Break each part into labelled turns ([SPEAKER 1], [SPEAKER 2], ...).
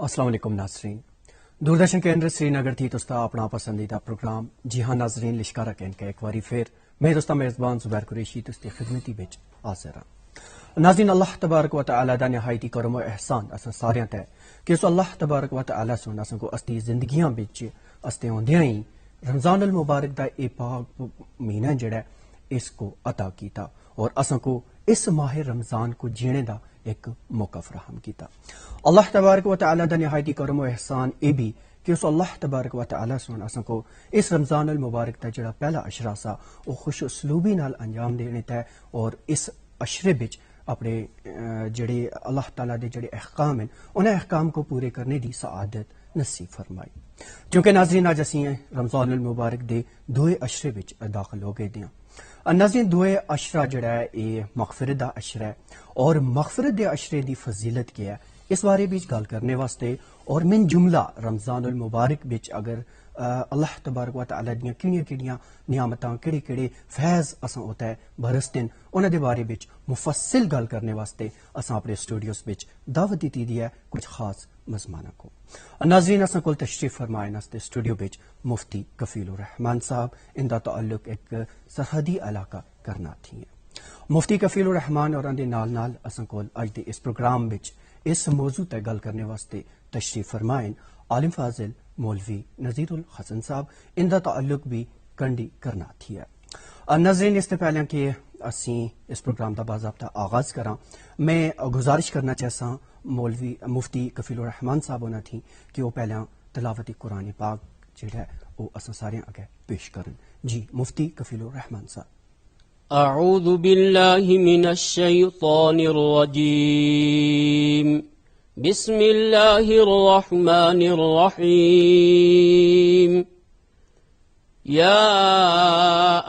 [SPEAKER 1] السلام علیکم ناظرین، دوردرشن کیندر سری نگر تھی دوستا اپنا پسندیدہ پروگرام جی ہاں ناظرین لشکارہ کین کے ایک واری پھر میں دوستا میزبان زبیر قریشی دوستی خدمتی بچ حاضر ہاں۔ ناظرین، اللہ تبارک و تعالی دا نہایتی کرم و احسان اساں ساریاں تے کہ اس اللہ تبارک و تعالی سن اساں کو استی زندگیاں بچ استے ہوندیاں ہی رمضان المبارک دا اے پاک مہینہ جڑا ہے اس کو عطا کیتا اور اساں کو اس ماہ رمضان کو جینے دا ایک موقع فراہم کیتا۔ اللہ تبارک و تعالی دا نہایتی کرم و احسان اے بھی کہ اس اللہ تبارک و تعالی سن اساں کو اس رمضان المبارک دا جڑا پہلا عشرہ سا وہ خوش اسلوبی نال انجام دینے تے اور اس عشرے بچ اپنے جڑے اللہ تعالی دے جڑے احکام ہیں انہیں احکام کو پورے کرنے دی سعادت نصیب فرمائی۔ چونکہ ناظرین آج اسی رمضان المبارک دے دوئے عشرے بچ داخل ہو گئے دیاں۔ ناظرین دوئے عشرہ جڑا ہے یہ مغفرت دا عشرہ ہے اور مغفرت دے عشرے دی فضیلت کیا ہے اس بارے بیچ گل کرنے واسطے اور من جملہ رمضان المبارک بچ اگر اللہ تبارک و تعالی دیاں کیڑیاں نعمتاں کیڑے فیض اساں ہوتا ہے برستن انہاں دے بارے بچ مفصل گل کرنے واسطے اساں اپنے اسٹوڈیوز بچ دعوت دیتی دی ہے کچھ خاص مہمانوں کو۔ ناظرین اساں کول تشریف فرمائے نستے اسٹوڈیو بچ مفتی کفیل الرحمان صاحب، ان دا تعلق ایک سرحدی علاقہ کرناٹھی ہے۔ مفتی کفیل الرحمان اور دے نال اساں کول اج دے اس پروگرام بچ اس موضوع تے گل کرنے واسطے تشریف فرمائیں عالم فاضل مولوی نذیر الحسن صاحب، ان دا تعلق بھی کنڈی کرناٹھی ہے۔ ناظرین اس سے پہلے کہ اسی اس پروگرام دا باضابطہ آغاز کراں میں گزارش کرنا چاہساں مولوی مفتی کفیل الرحمان صاحب ہونا تھی کہ وہ پہلے تلاوت قرآن پاک جڑا ہے وہ اساں سارے اگے پیش کرن۔ جی مفتی کفیل الرحمان صاحب۔
[SPEAKER 2] اعوذ باللہ من الشیطان الرجیم، بسم اللہ الرحمن الرحیم، یا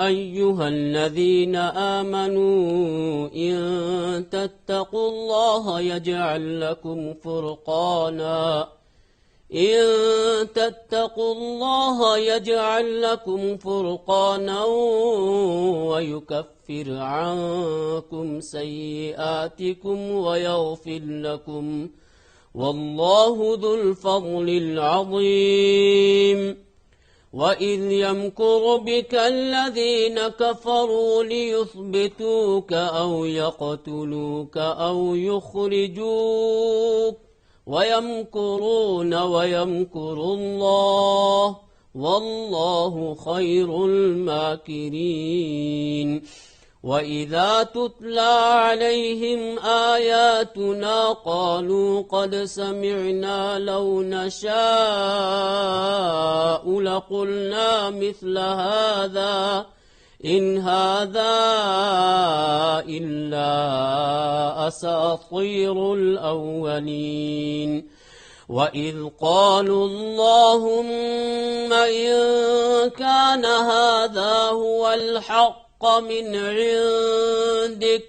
[SPEAKER 2] ایہا الذین آمنوا ان تتقوا اللہ یجعل لکم فرقانا إن تتقوا الله يجعل لكم فرقانا ويكفر عنكم سيئاتكم ويغفر لكم والله ذو الفضل العظيم وإذ يمكر بك الذين كفروا ليثبتوك أو يقتلوك أو يخرجوك وَيَمْكُرُونَ وَيَمْكُرُ اللَّهُ وَاللَّهُ خَيْرُ الْمَاكِرِينَ وَإِذَا تُتْلَى عَلَيْهِمْ آيَاتُنَا قَالُوا قَدْ سَمِعْنَا لَوْ نَشَاءُ لَقُلْنَا مِثْلَ هَذَا إِنْ هَذَا إِلَّا أَسَاطِيرُ الْأَوَّلِينَ وَإِذْ قَالُوا اللَّهُمَّ إِنْ كَانَ هَذَا هُوَ الْحَقَّ مِنْ عِنْدِكَ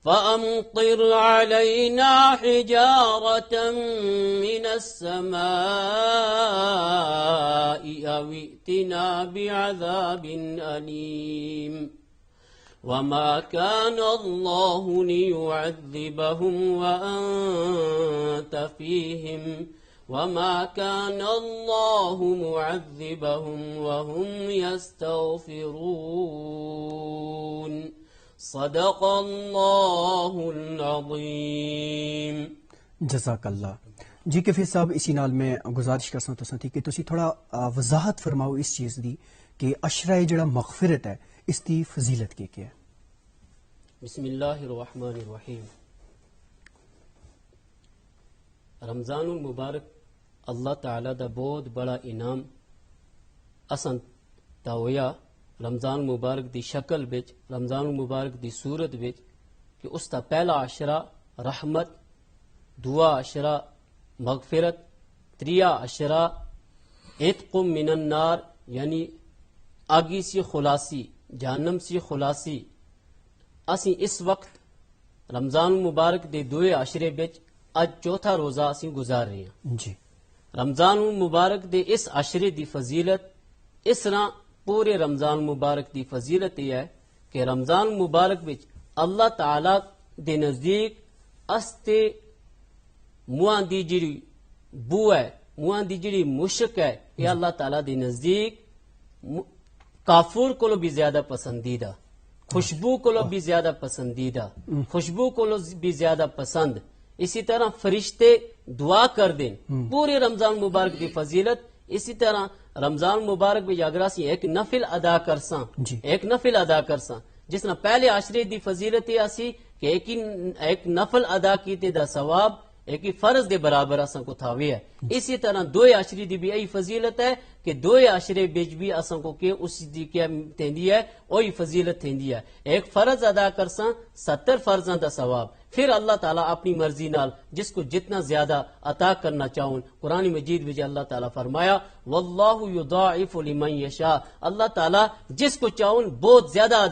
[SPEAKER 2] فَأَمْطِرْ عَلَيْنَا حِجَارَةً مِنَ السَّمَاءِ أَوْ ائْتِنَا بِعَذَابٍ أَلِيمٍ وَمَا كَانَ اللَّهُ لِيُعَذِّبَهُمْ وَأَنْتَ فِيهِمْ وَمَا كَانَ اللَّهُ مُعَذِّبَهُمْ وَهُمْ يَسْتَغْفِرُونَ صدق اللہ العظیم۔
[SPEAKER 1] جزاک اللہ۔ جی کفیل صاحب اسی نال میں گزارش کرساں تو تھی کہ تسی تھوڑا وضاحت فرماؤ اس چیز دی کہ عشرہ جڑا مغفرت ہے اس دی فضیلت کی کیا ہے؟
[SPEAKER 2] بسم اللہ الرحمن الرحیم۔ رمضان المبارک اللہ تعالی دا بہت بڑا انعام اساں تا ہویا رمضان مبارک دی شکل بچ، رمضان مبارک دی صورت بچ کہ اس کا پہلا عشرہ رحمت، دعا عشرہ مغفرت، تریا عشرہ عتق من النار یعنی آگی سی خلاصی، جہنم سی خلاصی۔ اسی اس وقت رمضان مبارک دے دوئے عشرے بچ اج چوتھا روزہ اسی گزار رہے ہیں۔
[SPEAKER 1] جی
[SPEAKER 2] رمضان مبارک دے اس عشرے دی فضیلت اس طرح پورے رمضان مبارک دی فضیلت یہ ہے کہ رمضان مبارک وچ اللہ تعالی دے نزدیک استے مواں دی جڑی بو ہے منہ دی جڑی مشک ہے یہ اللہ تعالیٰ دی نزدیک کافور کو بھی زیادہ پسندیدہ، خوشبو کو بھی زیادہ پسندیدہ، خوشبو کو بھی زیادہ پسند. اسی طرح فرشتے دعا کر دیں پورے رمضان مبارک دی فضیلت. اسی طرح رمضان مبارک بھی اگر اسی ایک نفل ادا کرساں ایک نفل ادا کرساں جس طرح پہلے عشرے دی فضیلت یہ اسی کہ ایک نفل ادا کیتے دا ثواب ایک ہی فرض دے برابر اساں کو تھاوی ہے. اسی طرح دو عشرے دی بھی یہی فضیلت ہے کہ دو عشرے بچ بھی اساں کو کہ اس دی کیا تیندی ہے وہی فضیلت تیندی ہے. ایک فرض ادا کرساں 70 فرضاں دا ثواب. پھر اللہ تعالیٰ اپنی مرضی نال جس کو جتنا زیادہ عطا کرنا چاہون. قرآن مجید میں اللہ تعالیٰ فرمایا واللہ یضاعف لمن یشاء، اللہ تعالیٰ جس کو چاہون بہت زیادہ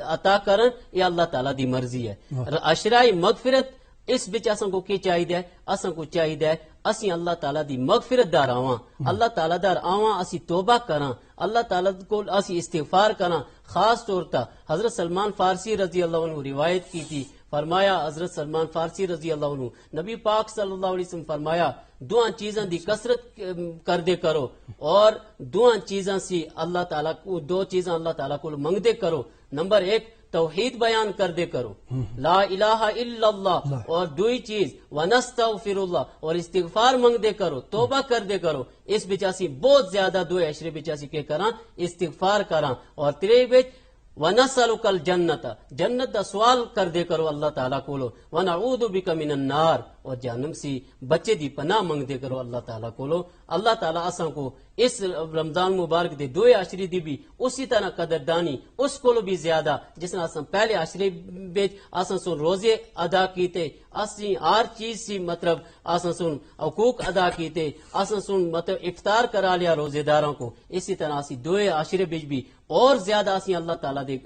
[SPEAKER 2] عطا کرن، یہ اللہ تعالیٰ دی مرضی ہے. عشرہ مغفرت اس بچ اساں کو کی چاہیے، اساں کو چاہیے اسی اللہ تعالیٰ دی مغفرت دار آواں، اللہ تعالیٰ دار آواں، اسی توبہ کراں، اللہ تعالیٰ کو اسی استغفار کراں. خاص طور پر حضرت سلمان فارسی رضی اللہ عنہ روایت کی تھی، فرمایا حضرت سلمان فارسی رضی اللہ عنہ نبی پاک صلی اللہ علیہ وسلم فرمایا دعا چیزاں دی کثرت کر دے کرو اور دعا چیزاں سی اللہ تعالیٰ کو دو چیزاں اللہ تعالیٰ کو منگ دے کرو. نمبر 1 توحید بیان کر دے کرو لا الہ الا اللہ، اور دوئی چیز ونستغفر اللہ اور استغفار منگ دے کرو، توبہ کر دے کرو. اس بچاسی بہت زیادہ دو عشرے بچاسی کے کراں استغفار کراں. اور تیرے بچ وَنَسْأَلُكَ الْجَنَّةَ جنت دا سوال کر دے کرو اللہ تعالیٰ کو لو. وَنَعُوذُ بِكَ مِنَ النَّارِ اور جہنم سی بچے دی پناہ منگ دے کرو اللہ تعالیٰ کو لو. اللہ تعالیٰ اساں کو اس رمضان مبارک دے دو عشرے دی بھی اسی طرح قدردانی اس کو لو بھی زیادہ جس نے اساں پہلے عشرے بیچ اساں سن روزے ادا کیتے، اسی ہر چیز سی مطلب اساں سن حقوق ادا کیتے، اساں سن مطلب افطار کرا لیا روزے داروں کو. اسی طرح اسی دو عشرے بیچ بھی اور زیادہ اسی اللہ تعالیٰ دے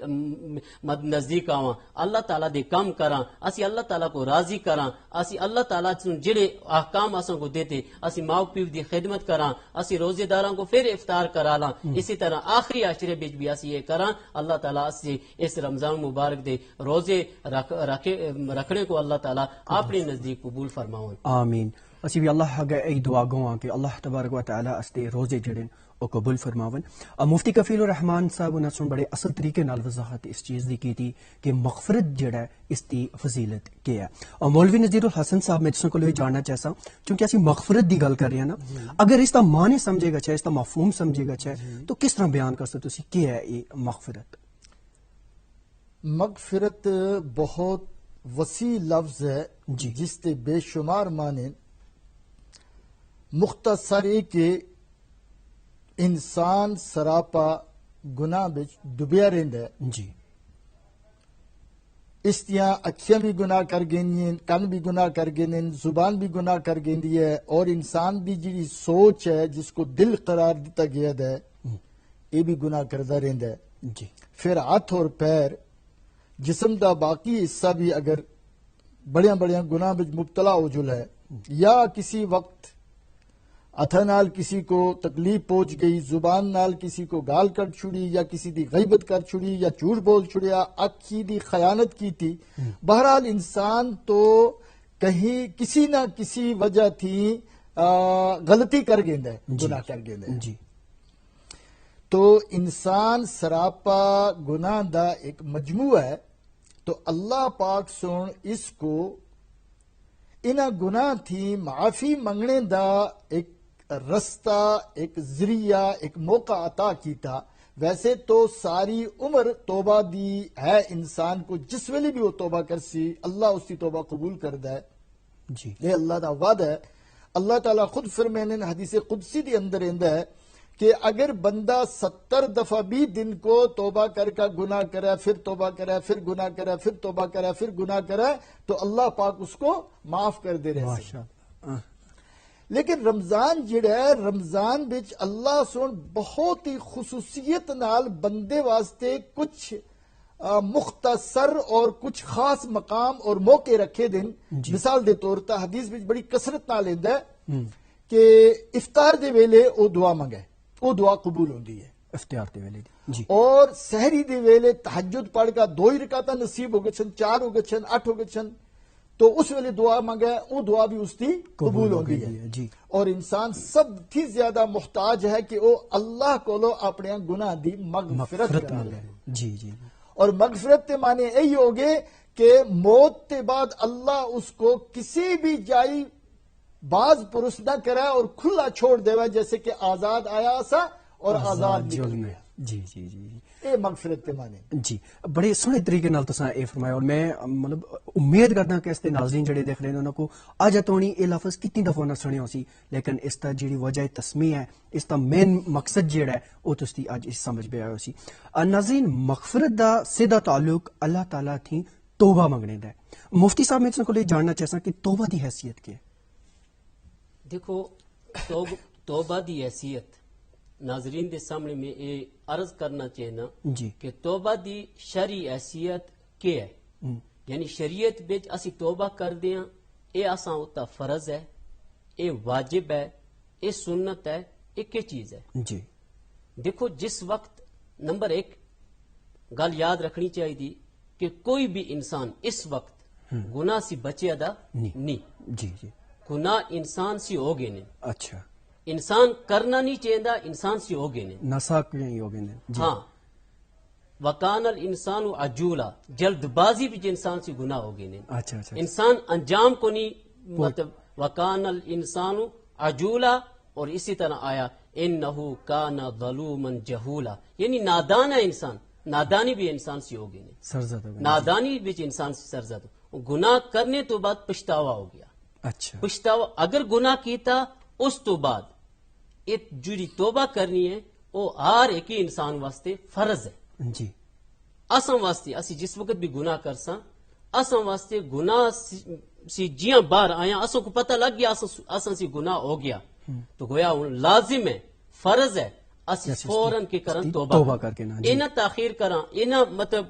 [SPEAKER 2] نزدیک آواں، اللہ تعالیٰ دے کام کراں، اسی اللہ تعالیٰ کو راضی کراں، اسی اللہ تعالیٰ سن جڑے احکام اساں کو دیتے اسی ماں پیو دی خدمت کراں، اسی روزے داراں کو پھر افطار کرا لاں. اسی طرح آخری عشرے بیچ بھی اسی یہ کراں. اللہ تعالیٰ اسی اس رمضان مبارک دے روزے رکھنے کو اللہ تعالیٰ اپنے نزدیک قبول فرماؤں.
[SPEAKER 1] آمین. اسی بھی اللہ اگے ای دعا گواں کہ اللہ تبارک و تعالی اس دے روزے جڑن او قبول فرماون. مفتی کفیل الرحمان صاحب نے سن بڑے اصل طریقے نال وضاحت اس چیز دی کی تھی کہ مغفرت جڑا ہے اس دی فضیلت کیا ہے. اور مولوی نذیر الحسن صاحب میں جس کو جاننا چاہتا چونکہ اسی مغفرت دی گل کر رہے ہیں نا، اگر اس کا معنی سمجھے گا چاہے اس کا مفہوم سمجھے گا چاہے تو کس طرح بیان کر سکتے کیا ہے یہ مغفرت؟
[SPEAKER 3] مغفرت بہت وسیع لفظ ہے جس کے بے شمار معنی. مختصر کہ انسان سراپا گناہ بچ ڈبیا رہندا ہے.
[SPEAKER 1] جی
[SPEAKER 3] اس طرح اکھیاں بھی گناہ کر گئیں، کن بھی گناہ کر گئیں، زبان بھی گناہ کر گئی ہے، اور انسان بھی جی سوچ ہے جس کو دل قرار دیتا گیا ہے یہ بھی گناہ کردہ رہندا ہے.
[SPEAKER 1] جی
[SPEAKER 3] پھر ہاتھ اور پیر جسم دا باقی حصہ بھی اگر بڑیاں بڑیاں گناہ بچ مبتلا ہو جل ہے، یا کسی وقت ہتھا نال کسی کو تکلیف پہنچ گئی، زبان نال کسی کو گال کٹ چھڑی، یا کسی دی غیبت کر چھڑی، یا جھوٹ بول چھڑیا، اکھی دی خیانت کی تھی. بہرحال انسان تو کہیں کسی نہ کسی وجہ تھی غلطی کر گیندا ہے، گناہ کر گیندا ہے.
[SPEAKER 1] جی
[SPEAKER 3] تو انسان سراپا گناہ دا ایک مجموعہ ہے. تو اللہ پاک سن اس کو انہاں گناہ تھی معافی منگنے دا ایک رستہ، ایک ذریعہ، ایک موقع عطا کیتا. ویسے تو ساری عمر توبہ دی ہے انسان کو، جس ویلے بھی وہ توبہ کرسی اللہ اس کی توبہ قبول کردا ہے.
[SPEAKER 1] جی
[SPEAKER 3] یہ اللہ دا وعدہ ہے. اللہ تعالیٰ خود فرمانے حدیث قدسی دی اندر رہندا ہے کہ اگر بندہ 70 دفعہ بھی دن کو توبہ کر کا گناہ کرے، پھر توبہ کرے، پھر گناہ کرے، پھر توبہ کرے، پھر گناہ کرے، تو اللہ پاک اس کو معاف کر دے رہے ہیں. لیکن رمضان جڑا ہے، رمضان بچ اللہ سن بہت ہی خصوصیت نال بندے واسطے کچھ مختصر اور کچھ خاص مقام اور موقع رکھے دن. مثال دے طور پر حدیث بچ بڑی کثرت نال لیندا ہے کہ افطار دے ویلے او دعا منگے، وہ دعا قبول ہوندی ہے.
[SPEAKER 1] افطار دے ویلے جی.
[SPEAKER 3] اور سحری دے ویلے تہجد پڑھ کا 2 رکعتاں نصیب ہو گچھن، 4 ہو گچھن، 8 ہو گچھن، تو اس ویلے دعا منگے وہ دعا بھی اس کی قبول ہوتی ہے
[SPEAKER 1] جی
[SPEAKER 3] اور انسان سب تھی زیادہ محتاج ہے کہ وہ اللہ کو اپنے گناہ دی مغفرت کرے
[SPEAKER 1] جی جی
[SPEAKER 3] اور مغفرت کے معنی یہی ہوگے کہ موت کے بعد اللہ اس کو کسی بھی جائی باز پرس نہ کرے اور کھلا چھوڑ دے جیسے کہ آزاد آیا سا اور آزاد نکل گیا.
[SPEAKER 1] جی جی جی
[SPEAKER 3] اے مغفرت کے معنی
[SPEAKER 1] جی بڑے سونے طریقے نال تساں اے فرمایا اور میں مطلب امید کردا کہ اس تے ناظرین جڑے دیکھ رہے نے انہاں کو اج تونی اے لفظ کتنی دفعہ نہ سنیا سی لیکن اس دا جڑی وجہ تسمیہ ہے اس دا مین مقصد جڑا ہے او تستی اج اس سمجھ پہ آیا سی. ناظرین مغفرت دا سیدھا تعلق اللہ تعالی تھی توبہ منگنے دا ہے. مفتی صاحب میں کو جاننا چاہتا کہ توبہ دی حیثیت کیا ہے؟
[SPEAKER 2] دیکھو توبہ دی حیثیت ناظرین دے سامنے میں یہ عرض کرنا چاہنا
[SPEAKER 1] جی
[SPEAKER 2] کہ توبہ دی شرعی حیثیت کیا ہے یعنی شریعت بچ اسی توبہ کر دیاں اے اساں اتا فرض ہے اے واجب ہے اے سنت ہے اے کی چیز ہے.
[SPEAKER 1] جی
[SPEAKER 2] دیکھو جس وقت نمبر ایک گل یاد رکھنی چاہیے دی کہ کوئی بھی انسان اس وقت گناہ سے بچے دا نہیں.
[SPEAKER 1] جی جی
[SPEAKER 2] گناہ انسان سے ہو گئے نہیں.
[SPEAKER 1] اچھا
[SPEAKER 2] انسان کرنا نہیں چاہیے انسان سے ہو گئے نہیں.
[SPEAKER 1] ناساک نہیں ہو گئے جی
[SPEAKER 2] ہاں وکان الانسان عجولا جلد بازی بھی انسان سے گناہ ہو گئے نہیں.
[SPEAKER 1] اچھا اچھا
[SPEAKER 2] انسان انجام کو نہیں مطلب وکان الانسان عجولا اور اسی طرح آیا انہو کان ظلوما جہولا یعنی نادان ہے انسان. نادانی بھی انسان سے ہو گئی نہیں.
[SPEAKER 1] سرزد ہو گئے.
[SPEAKER 2] نادانی بھی انسان سے سرزد ہو گناہ کرنے تو بعد پچھتاوا ہو گیا.
[SPEAKER 1] اچھا
[SPEAKER 2] پچھتاوا اگر گناہ کیتا اس تو بعد ایک جڑی توبہ کرنی ہے وہ ہر ایک ہی انسان واسطے فرض ہے.
[SPEAKER 1] جی
[SPEAKER 2] اساں واسطے اسی جس وقت بھی گناہ کرساں اساں واسطے گناہ سی جیاں باہر آیا اساں کو پتہ لگ گیا اساں سی گناہ ہو گیا تو گویا لازم ہے فرض ہے اسی فوراً کے کرن توبہ
[SPEAKER 1] کر کے نا
[SPEAKER 2] اینا تاخیر کراں اینا مطلب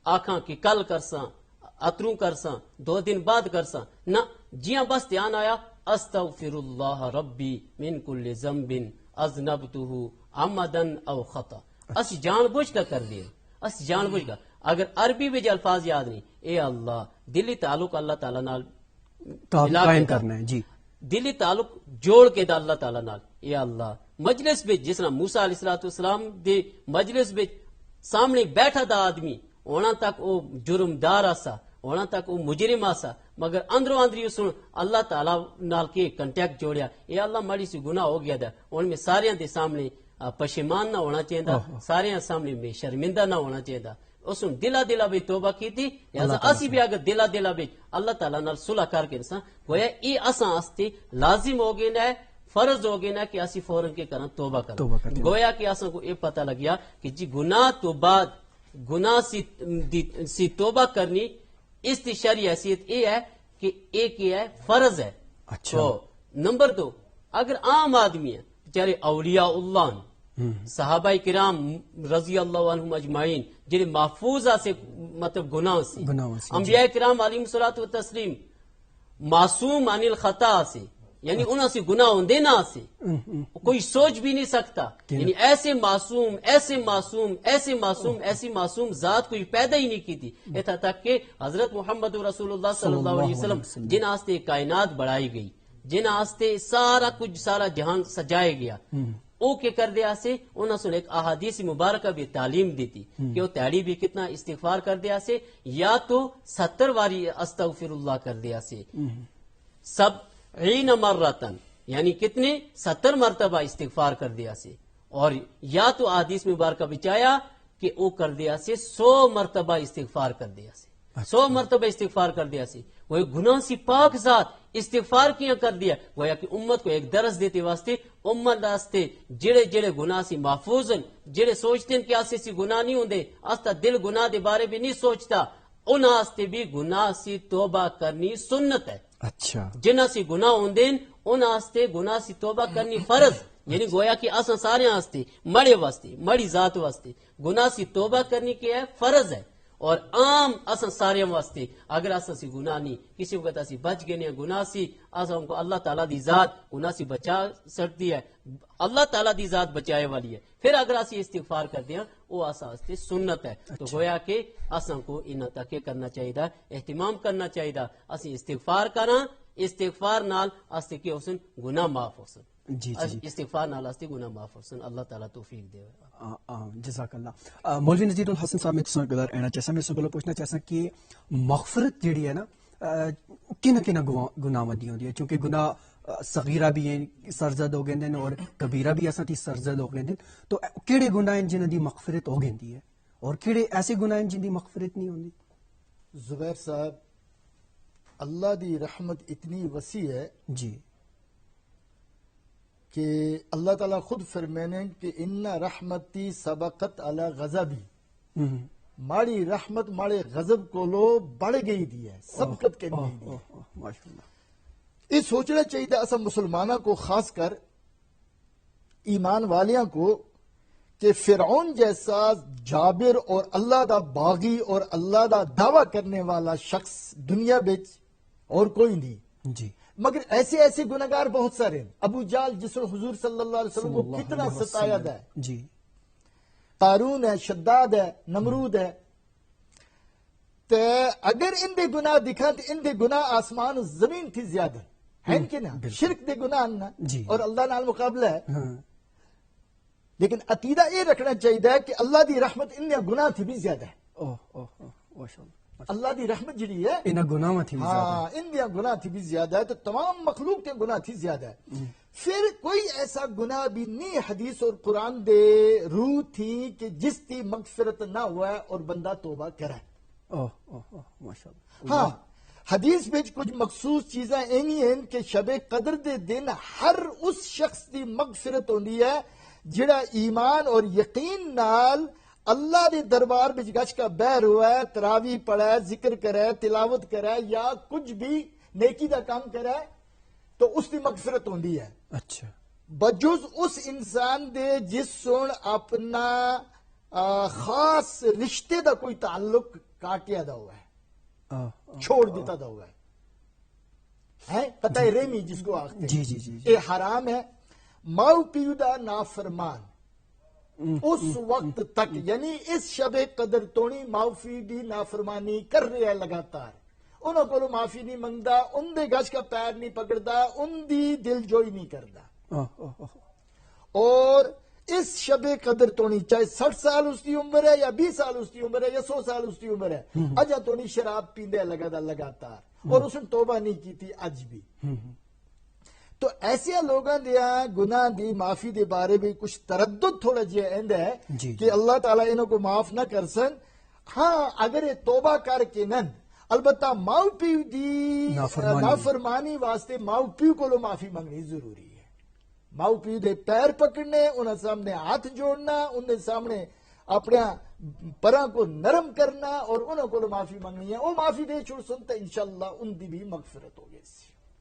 [SPEAKER 2] آکھاں کہ کل کرساں اتروں کرساں 2 دن بعد کرساں نہ جیاں بس دھیان آیا استغفر اللہ ربی من کل ذنب اذنبتہ عمدا او خطا اس جان بوجھ کر دیا اس جان بوجھ کر. اگر عربی میں جو الفاظ یاد نہیں اے اللہ دلی تعلق اللہ تعالیٰ نال
[SPEAKER 1] قائم کرنا ہے. جی
[SPEAKER 2] دلی تعلق جوڑ کے دا اللہ تعالیٰ نال اے اللہ مجلس بچ جس طرح موسیٰ علیہ السلام دے مجلس بچ سامنے بیٹھا دا آدمی ہونا تک وہ جرم دار آسا ہونا تک وہ مجرم آسا مگر اندروں اندری سن اللہ تعالیٰ نال کے کنٹیکٹ جوڑیا اے اللہ ماڑی سی گناہ ہو گیا دا ان میں سارے دے سامنے پشیمان نہ ہونا چاہیے سارے سامنے میں شرمندہ نہ ہونا چاہیے اس نے دلا بھی توبہ کی تھی اسی بھی اگر دلا بھی اللہ تعالیٰ نال صلح کر کے انسان گویا یہ اساں واسطے لازم ہو گئے نا فرض ہو گئے نا کہ اسی فوراً کے کرنا توبہ کرنا. گویا کہ اساں کو یہ پتہ لگ گیا کہ جی گناہ تو بعد گناہ سی توبہ کرنی اس کی شرعی حیثیت یہ ہے کہ ایک یہ ہے فرض ہے.
[SPEAKER 1] اچھا
[SPEAKER 2] تو نمبر 2 اگر عام آدمی ہے بیچارے اولیاء اللہ صحابہ کرام رضی اللہ عنہم اجمعین جنہیں محفوظ سے مطلب گناہ سے انبیاء کرام علیہم الصلوۃ والتسلیم معصوم عن الخطا سے یعنی انہوں سے گناہ ہوندے نہ سے کوئی سوچ بھی نہیں سکتا یعنی ایسے معصوم ایسی معصوم ذات کوئی پیدا ہی نہیں کی تھی. یہاں تک کہ حضرت محمد رسول اللہ صلی اللہ علیہ وسلم جن آستے کائنات بڑھائی گئی جن آستے سارا کچھ سارا جہان سجائے گیا او کے کر دیا سے انہوں نے ایک احادیث مبارکہ بھی تعلیم دیتی کہ وہ تیڑی بھی کتنا استغفار کر دیا سے یا تو 70 واری استغفر اللہ کر دیا سے 70 مرتن یعنی کتنے 70 مرتبہ استغفار کر دیا سے اور یا تو احادیث مبارکہ بچایا کہ او کر دیا سے 100 مرتبہ استغفار کر دیا سے 100 مرتبہ استغفار کر دیا سے وہ گناہ سی پاک ذات استغفار کیا کر دیا گویا کہ امت کو ایک درس دیتے واسطے امت واسطے جڑے گناہ سی محفوظ ہیں جڑے سوچتے ہیں کہ آسے سی گناہ نہیں ہوندے آستا دل گناہ دے بارے بھی نہیں سوچتا ان آستے بھی گناہ سی توبہ کرنی سنت ہے.
[SPEAKER 1] اچھا
[SPEAKER 2] جنہ سی گناہ ہوندے ان آستے گناہ سی توبہ کرنی فرض یعنی گویا کہ آسا سارے آستے مڑے واسطے مڑی ذات واسطے گناہ سی توبہ کرنی کیا ہے فرض ہے اور عام اساں سارے واسطے اگر اساں سی گناہ نہیں کسی وقت اسی بچ گئے ہیں گناہ سی اساں کو اللہ تعالیٰ دی ذات گناہ سی بچا سکتی ہے اللہ تعالیٰ دی ذات بچائے والی ہے پھر اگر اسی استغفار کر دیا وہ اساں واسطے سنت ہے تو گویا کہ اساں کو انہاں تک کرنا چاہیے اہتمام کرنا چاہیے اسی استغفار کراں استغفار نال استے کہ حسن گناہ معاف ہو سن
[SPEAKER 1] جی جی
[SPEAKER 2] استغفار نال استے گناہ معاف ہو سن اللہ تعالیٰ توفیق دے
[SPEAKER 1] جزاک اللہ مولوی نذیر الحسن صاحب میں تساں گزار اینا چاہسا میں سب پوچھنا چاہسا کہ مغفرت جڑی ہے نا کن گناہ دی ہوندی ہے چونکہ گناہ صغیرہ بھی ہیں سرزد ہو گئے اور کبیرہ بھی ایسا تھی سرزد ہو گئے تو کیڑے گناہ ہیں جنہاں دی مغفرت ہو گئی ہے اور کیڑے ایسے گناہ ہیں جن دی مغفرت نہیں ہوندی
[SPEAKER 3] زبیر صاحب اللہ دی رحمت اتنی وسیع ہے
[SPEAKER 1] جی
[SPEAKER 3] کہ اللہ تعالیٰ خود فرمینے کہ ان رحمتی سبقت علی غضبی ماڑی رحمت ماڑے غضب کو لو بڑھ گئی دی ہے سبقت کے گئی دی ہے
[SPEAKER 1] ماشاءاللہ
[SPEAKER 3] یہ سوچنا چاہیے اصل مسلمانوں کو خاص کر ایمان والیاں کو کہ فرعون جیسا جابر اور اللہ دا باغی اور اللہ دا دعویٰ کرنے والا شخص دنیا بچ اور کوئی نہیں
[SPEAKER 1] جی
[SPEAKER 3] مگر ایسے ایسے گناہگار بہت سارے ہیں ابو جال جس نے حضور صلی اللہ علیہ وسلم کو کتنا ستایا ہے
[SPEAKER 1] جی
[SPEAKER 3] قارون ہے شداد ہے نمرود ہے تو اگر ان دے گناہ دکھا تو ان دے گناہ آسمان و زمین تھی زیادہ ہے کہ نا شرک دے گناہ نا
[SPEAKER 1] جی
[SPEAKER 3] اور اللہ نال مقابلہ ہے
[SPEAKER 1] ہاں
[SPEAKER 3] لیکن عقیدہ یہ رکھنا چاہیے کہ اللہ دی رحمت ان دے گناہ تھی بھی زیادہ ہے
[SPEAKER 1] ماشاءاللہ
[SPEAKER 3] اللہ دی رحمت جڑی ہے
[SPEAKER 1] انہاں گناہ تھی
[SPEAKER 3] ہاں ان دیا گناہ تھی بھی زیادہ ہے تو تمام مخلوق کے گناہ تھی زیادہ ہے پھر کوئی ایسا گناہ بھی نہیں حدیث اور قرآن دے روح تھی کہ جس کی مغفرت نہ ہوا ہے اور بندہ توبہ کرے
[SPEAKER 1] ماشاءاللہ
[SPEAKER 3] ہاں حدیث میں کچھ مخصوص چیزیں اینی ہیں کہ شب قدر دے دن ہر اس شخص کی مغفرت ہوندی ہے جڑا ایمان اور یقین نال اللہ دے دربار بچ گچھ کا بہر ہوا ہے تراویح پڑھے ذکر کرے تلاوت کرے یا کچھ بھی نیکی دا کام کرے تو اس کی مغفرت ہوندی ہے
[SPEAKER 1] اچھا
[SPEAKER 3] بجز اس انسان دے جس سن اپنا خاص رشتے دا کوئی تعلق کاٹیا دا ہوا ہے چھوڑ دیتا دا ہوا ہے پتہ ہے ریمی جس کو آختے ہیں
[SPEAKER 1] جی جی جی
[SPEAKER 3] یہ حرام ہے ماؤ پیو دا نافرمان اس وقت تک یعنی اس شب قدر تونی معافی دی نافرمانی کر رہا ہے لگاتار انہوں کو معافی نہیں منگتا ان دے گچھ کا پیر نہیں پکڑتا ان دی دل جوئی نہیں کرتا اور اس شب قدر تونی چاہے 60 سال اس کی عمر ہے یا 20 سال اس کی عمر ہے یا 100 سال اس کی عمر ہے اجا تونی شراب پیندے لگاتار اور اس نے توبہ نہیں کی تھی اج بھی تو ایسے لوگاں دیا گناہ دی معافی دے بارے میں کچھ تردد تھوڑا جہا ایند ہے کہ اللہ تعالیٰ انہوں کو معاف نہ کر سن ہاں اگر یہ توبہ کر کے نن البتہ ماؤ پیو دی نافرمانی واسطے ماؤ پیو کو لو معافی منگنی ضروری ہے ماؤ پیو دے پیر پکڑنے انہیں سامنے ہاتھ جوڑنا انہیں سامنے اپنے پراں کو نرم کرنا اور انہوں کو لو معافی منگنی ہے وہ معافی دے چھوڑ سنتا انشاءاللہ ان دی بھی مغفرت ہوگی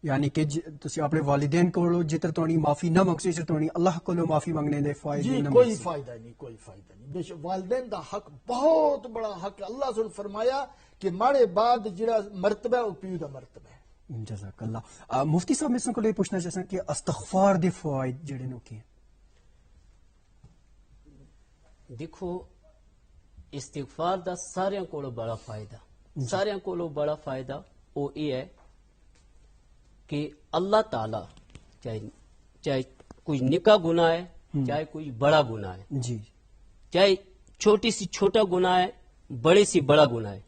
[SPEAKER 1] یعنی کہ تسی اپنے والدین کو جتر تونی معافی نہ منگسی جتر تونی اللہ کو معافی منگنے دے فائدہ
[SPEAKER 3] جی
[SPEAKER 1] نہ
[SPEAKER 3] کوئی فائدہ نہیں بے شک والدین دا حق بہت بڑا حق اللہ سے فرمایا کہ ماڑے بعد جڑا مرتبہ ہے وہ پیو دا مرتبہ ہے
[SPEAKER 1] جزاک اللہ مفتی صاحب میں کو پوچھنا چاہتا کہ استغفار دے فوائد جڑے نو کی
[SPEAKER 2] دیکھو استغفار دا سارے کو بڑا فائدہ وہ یہ ہے کہ اللہ تعالی چاہے کوئی نکا گناہ ہے چاہے کوئی بڑا گناہ ہے
[SPEAKER 1] جی
[SPEAKER 2] چاہے چھوٹی سی چھوٹا گناہ ہے بڑے سی بڑا گناہ ہے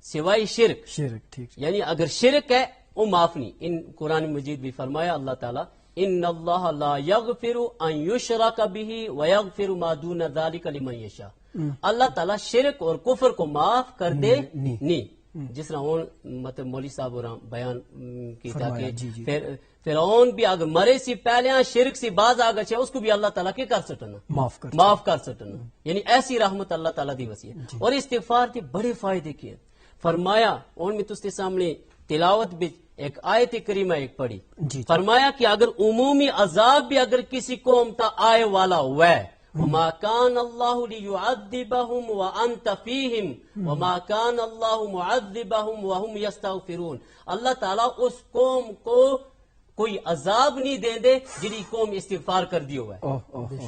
[SPEAKER 2] سوائے شرک
[SPEAKER 1] ٹھیک
[SPEAKER 2] یعنی اگر شرک ہے وہ معاف نہیں ان قرآن مجید بھی فرمایا اللہ تعالیٰ ان اللہ لا یغفر ان یشرک بہ ویغفر ما دون ذلک لمن یشاء اللہ تعالیٰ شرک اور کفر کو معاف کر دے نہیں جس طرح مطلب مولوی صاحب بیان کیتا کہ فرعون بھی اگر مرے سی پہلے شرک سی باز آ گئے اس کو بھی اللہ تعالیٰ کے کر سٹنا معاف کر سٹنا یعنی ایسی رحمت اللہ تعالیٰ دی وسیع اور استغفار کے بڑے فائدے کیے فرمایا ان میں تستے سامنے تلاوت بھی ایک آیت کریمہ ایک پڑھی فرمایا کہ اگر عمومی عذاب بھی اگر کسی قوم تا آئے والا ہوا ہے وما كان الله ليعذبهم وانت فيهم وما كان الله معذبهم وهم يستغفرون. اللہ تعالیٰ اس قوم کو کوئی عذاب نہیں دیں دے جی قوم استغفار کر دی ہوا ہے.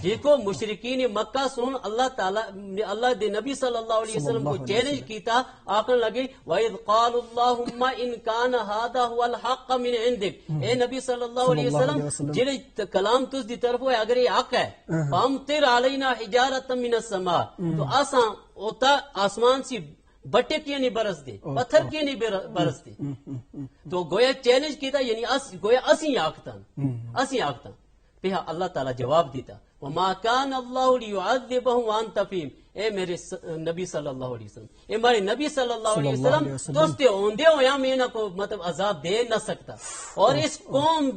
[SPEAKER 2] جی کو مشرکین مکہ سن اللہ تعالیٰ اللہ دے نبی صلی اللہ علیہ وسلم کو چیلنج کیتا آکھن لگے وَإِذْ قَالُوا اللَّهُمَّ إِن كَانَ هَذَا هُوَ الْحَقَّ مِنْ عِنْدِكَ. اے نبی صلی اللہ علیہ وسلم جی کلام تس دی طرف ہوئے اگر یہ حق ہے فَأَمْطِرْ عَلَيْنَا حِجَارَةً مِنَ السَّمَاءِ, تو آساں ہوتا آسمان سی بٹے کیوں نہیں برس دے, پتھر کیوں نہیں برس دے. تو گویا چیلنج کیتا یعنی گویا اسی آکھتاں پہ اللہ تعالیٰ جواب دیتا وما كان الله ليعذبهم وانت فيهم. اے میرے نبی صلی اللہ علیہ وسلم, اے ہمارے نبی صلی اللہ علیہ وسلم دوستے ہوندے ہویا میں نہ کو مطلب عذاب دے نہ سکتا. اور اس قوم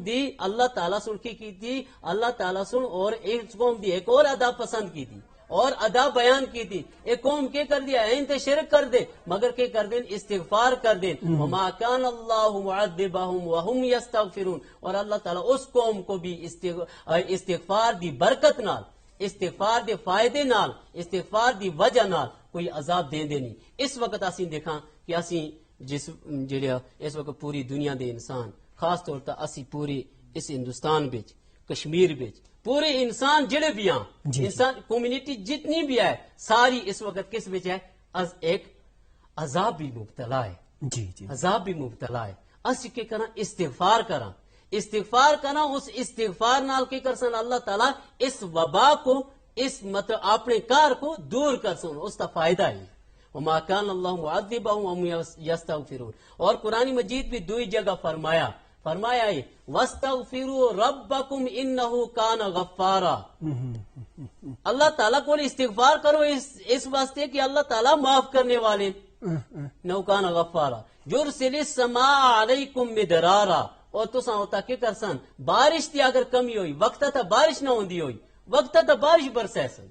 [SPEAKER 2] دی اللہ تعالیٰ سن کی تھی, اللہ تعالیٰ سن اور اس قوم دی ایک اور ادا پسند کی تھی اور ادا بیان کی تھی. ایک قوم کے کر دیا انت شرک کر دے مگر کے کر دیں استغفار کر دیں. وما كان الله معذبهم وهم يستغفرون. اور اللہ تعالیٰ اس قوم کو بھی استغفار دی برکت نال, استغفار دے فائدے نال, استغفار دی وجہ نال کوئی عذاب دے نہیں. اس وقت اسی دیکھاں کہ اسی جس جڑا اس وقت پوری دنیا دے انسان خاص طور تے اسی پوری اس ہندوستان وچ کشمیر وچ پورے انسان جڑے بھی ہیں انسان کمیونٹی جتنی بھی ہے ساری اس وقت کس وچ ہے ایک عذاب بھی مبتلا ہے. عذاب بھی مبتلا ہے. اسی کے کرنا استغفار کرنا اس استغفار نال کے کرسن اللہ تعالیٰ اس وبا کو اس مطلب اپنے کار کو دور کرسن اس کا فائدہ ہے. وما كان الله معذبهم وهم يستغفرون. اور قرآن مجید بھی دوئی جگہ فرمایا ہے وَاسْتَغْفِرُوا رَبَّكُمْ إِنَّهُ كَانَ غَفَّارًا. اللہ تعالیٰ کو استغفار کرو اس واسطے کہ اللہ تعالیٰ معاف کرنے والے. نو کان غفارا یرسل السماء علیکم مدرارا. اور تو ہوتا کہ کرسن بارش تھی اگر کمی ہوئی وقت تا بارش نہ ہوندی ہوئی وقت تا بارش برسے سن.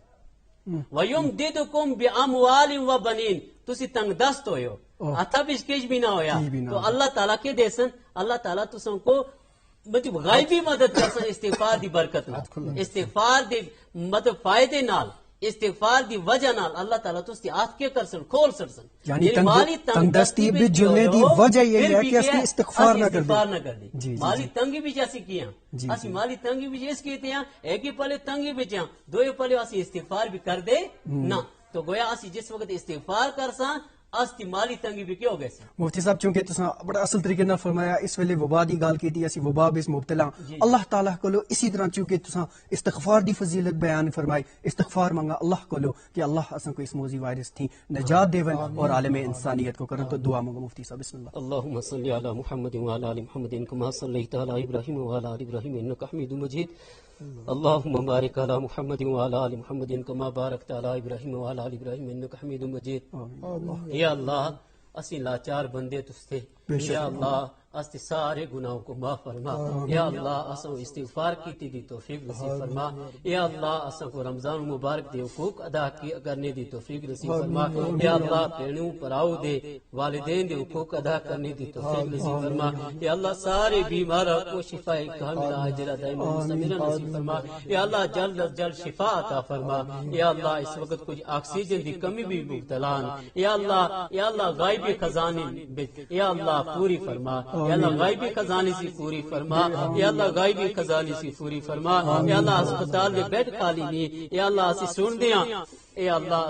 [SPEAKER 2] وَيُمْدِدُكُمْ بِأَمْوَالٍ وَبَنِينَ. تسی تنگ دست ہوئے ہو اتھا بشکش بھی نہ ہویا تو اللہ تعالیٰ کے دے سن اللہ تعالیٰ تسوں کو مطلب غائبی مدد کر سن استغفار دی برکت نال, استغفار دی مطلب فائدے نال, استغفار دی وجہ نال اللہ تعالیٰ تو اس کی آنکھ کے کر سن کھول سن.
[SPEAKER 1] یعنی مالی تنگدستی بھی جلنے دی وجہ یہ ہے کہ اس کی استغفار نہ کر دی.
[SPEAKER 2] مالی تنگی بھی جیسی کیا اسی مالی تنگی بھی جیس کیتے ہیں ایک ہی پلے تنگی بھی جہاں دو ہی پلے اسی استغفار بھی کر دے نہ. تو گویا اسی جس وقت استغفار کر ساں استی مالی تنگی بھی کیا ہو گئے سن.
[SPEAKER 1] مفتی صاحب چونکہ تساں بڑا اصل طریقے نال فرمایا اس ویلے وبا دی گل کیتی اسی وبا بس مبتلا اللہ تعالیٰ کولو اسی طرح چونکہ تساں استغفار دی فضیلت بیان فرمائی استغفار منگا اللہ کولو کہ اللہ اساں کو اس موذی وائرس تھی نجات دیون اور عالم انسانیت کو کرن. تو دعا منگو مفتی صاحب بسم اللہ.
[SPEAKER 2] اللهم صل على محمد وعلى ال محمد كما صليت على ابراهيم وعلى ال ابراهيم انك حميد مجيد. اللهم بارك على محمد وعلى ال محمد كما باركت على ابراهيم وعلى ال ابراهيم انك حميد مجيد. یا اللہ اسی لاچار بندے تستے یا اللہ استی سارے گناہوں کو معاف فرما. یا اللہ اساں استغفار کی دی توفیق نصیب فرما. یا اللہ اساں کو رمضان مبارک دے حقوق ادا کرنے دی توفیق نصیب فرما. یا اللہ پیڑوں پراؤ دے والدین دے حقوق ادا کرنے دی توفیق نصیب فرما. یا اللہ سارے بیماروں کو شفا کاملہ عاجلہ دائمہ مستمرہ نصیب فرما. یا اللہ جلد از جلد شفا عطا فرما. یا اللہ اس وقت کچھ آکسیجن دی کمی بھی مبتلا. یا اللہ غائبی خزانے یا اللہ پوری فرما. یا اللہ غائبی خزانے سے پوری فرما. یا اللہ غائبی خزانے سے پوری فرما. یا اللہ اسپتال میں بیڈ خالی نہیں یا اللہ اسی سن دیاں اے اللہ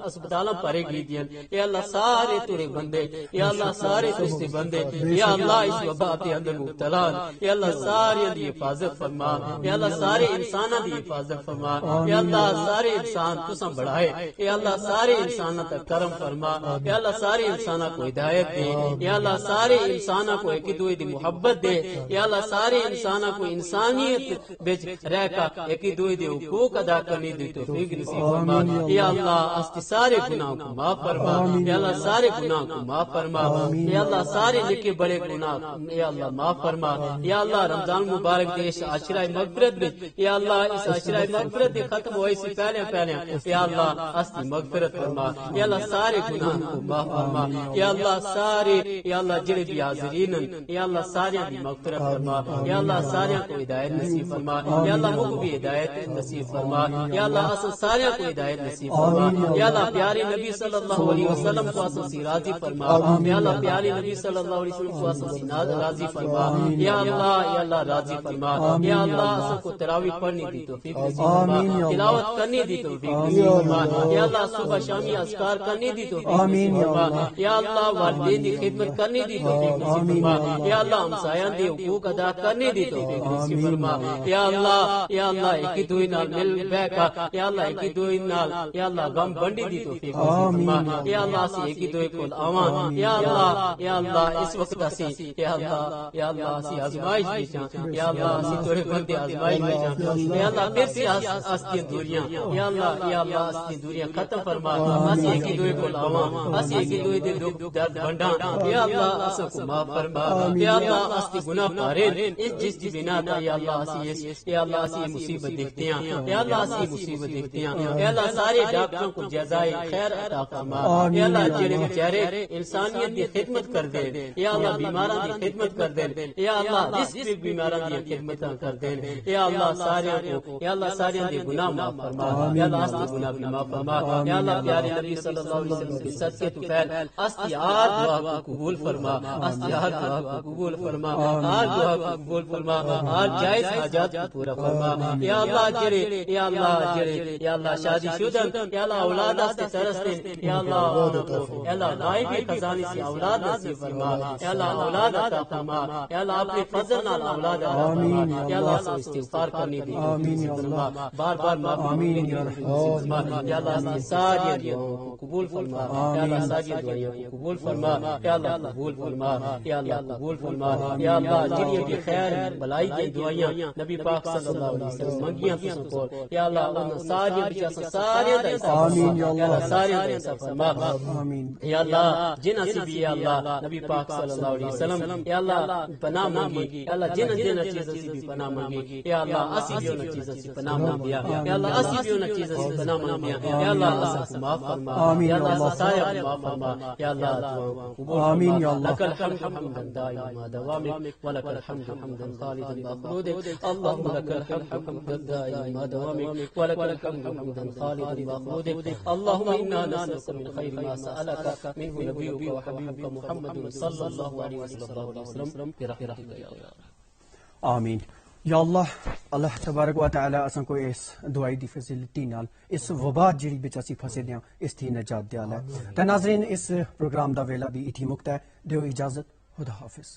[SPEAKER 2] اسپتالاں پرے گئی دیا. اے اللہ سارے تیرے بندے یا اللہ سارے تجھے بندے یا اللہ اس وبا کے اندر مبتلا یا اللہ سارے دی حفاظت فرما. یا اللہ سارے انساناں دی حفاظت فرما. یا اللہ سارے انسان تساں بڑھائے. یا اللہ سارے انساناں تک کرم فرما. یا اللہ سارے انساناں کو ہدایت دے. یا اللہ سارے انساناں کو ایک دوسرے دی محبت دے. یا اللہ سارے انساناں کو انسانیت وچ رہ کر ایک دوسرے دے حقوق ادا کرنے دی توفیق نصیب فرما. یا اللہ اس کے سارے گناہوں کو معاف فرما یا اللہ سارے گناہوں کو معاف فرما یا اللہ سارے نکے بڑے گناہ یا اللہ معاف فرما یا اللہ رمضان مبارک دے اس عشرہ مغفرت میں یا اللہ اس عشرہ مغفرت دے ختم ہوئے سے پہلے یا اللہ اس کی مغفرت فرما یا اللہ سارے گناہوں کو معاف فرما یا اللہ سارے یا اللہ جڑے بھی حاضرین یا اللہ سارے کی مغفرت فرما یا اللہ سارے کو ہدایت نصیب فرما یا اللہ مجھ کو بھی ہدایت نصیب فرما یا اللہ اس سارے کو ہدایت نصیب فرما یا اللہ پیارے نبی صلی اللہ علیہ وسلم کو اس سے راضی فرما یا اللہ پیارے نبی صلی اللہ علیہ وسلم کو اس سے راضی فرما یا اللہ راضی فرما یا اللہ اس کو تراویح پڑھنے دی توفیق نصیب فرما تلاوت کرنے دی توفیق نصیب فرما یا اللہ صبح شامی اذکار کرنے دی توفیق نصیب فرما یا اللہ والدین کی خدمت کرنے دی توفیق نصیب فرما یا اللہ ہمسایاں دے حقوق ادا کرنے دی توفیق نصیب فرما یا اللہ ایک دوئی نال مل بیٹھا یا اللہ ایک دوئی نال یا اللہ غم بنڈی دی توفیق نصیب فرما یا اللہ اسی ایک دوئی کول آواں یا اللہ اس وقت اسی یا اللہ اسی آزمائش وچ یا اللہ اسی تھوڑے بندے آزمائش وچ یا اللہ پھر سے اس کی دوریاں یا اللہ اس کی دوریاں ختم فرما اسی ایک دوئی کول آواں اسی ایک دوئی دے دکھ درد بنڈا یا اللہ اس کو معاف فرما یا اللہ اس کی گناہ پارے اس جس کی بنا دا یا اللہ اسی مصیبت دیکھتے ہیں یا اللہ اسی مصیبت دیکھتے ہیں یا اللہ سارے ڈاکٹروں کو جزائے خیر عطا فرما یا اللہ جڑے بیچارے انسانیت کی خدمت کر دے یا اللہ بیماراں کی خدمت کر دے یا اللہ جس بیماراں کی خدمت کر دے یا اللہ سارے کو یا اللہ سارے دے گناہ معاف فرما یا اللہ اس کے گناہ بھی معاف فرما یا اللہ پیارے نبی صلی اللہ علیہ وسلم کے صدقے تو پھیل استیار دعا کو قبول فرما استیار دعا کو قبول فرما ہر دعا کو قبول فرما ہر جائز حاجات کو پورا فرما یا اللہ جڑے یا اللہ شادی شدہ یا اللہ اولاد سے ترستے یا اللہ غائب خزانے سے اولاد نصیب فرما یا اللہ اولاد عطا فرما یا اللہ اپنے فضل نال اولاد عطا فرما یا اللہ سے استغفار کرنے دی بار بار معافی یا اللہ ساری دعاؤں کو قبول فرما یا اللہ ساری دعائیں کو قبول فرما یا اللہ قبول فرما یا اللہ قبول فرما یا اللہ جنہیں بھی خیر بلائی کی دعائیں نبی پاک صلی اللہ علیہ وسلم منگیاں کسوں کو یا اللہ ان ساری بچا سارے دا آمین یا اللہ سارے دا فرما یا اللہ جنہ سے بھی یا اللہ نبی پاک صلی اللہ علیہ وسلم یا اللہ پناہ مانگی یا اللہ جنہ چیزوں سے بھی پناہ مانگی یا اللہ اسی بھی ان چیزوں سے پناہ مانگی یا اللہ اسی بھی ان چیزوں سے پناہ مانگی یا اللہ اس کو معاف فرما یا اللہ سارے معاف فرما یا اللہ آمین یا اللہ لک الحمد حمدا دائما دوامک ولک الحمد حمدا خالدا مخلودک اللهم لك الحمد حمدا دائما دوامک ولك الحمد حمدا خالدا مخلودک اللهم انا نسألك من خير ما سألك منه نبيك وحبيبك محمد صلى الله عليه وسلم برحمتك يا الله
[SPEAKER 1] آمین یا اللہ تبارک و تعالی اساں کو اس دعائی دی فیسلٹی نال اس وبا جڑی بچ اسی پھسے دیاں اس تھی نجات دیا ہے تے ناظرین اس پروگرام دا ویلا بھی ایتھی مکتا ہے دیو اجازت خدا حافظ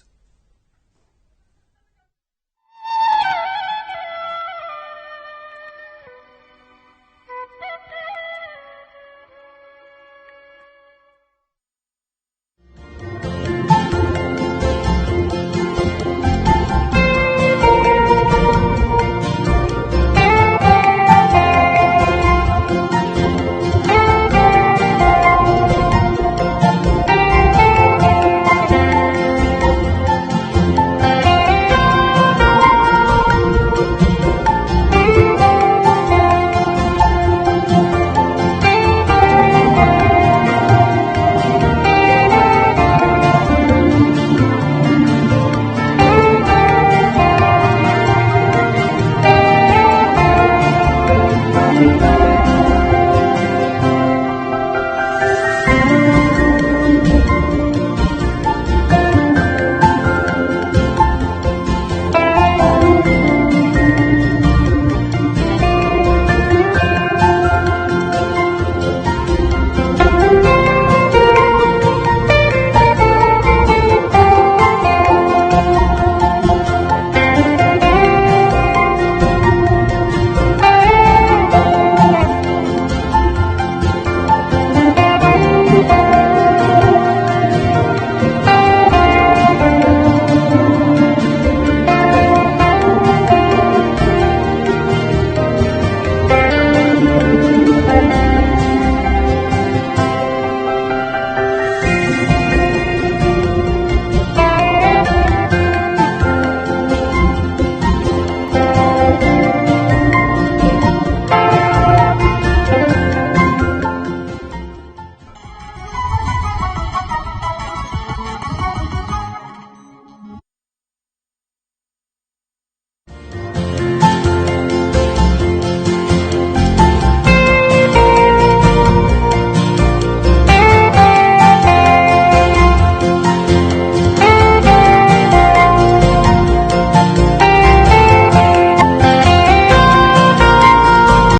[SPEAKER 4] Thank you.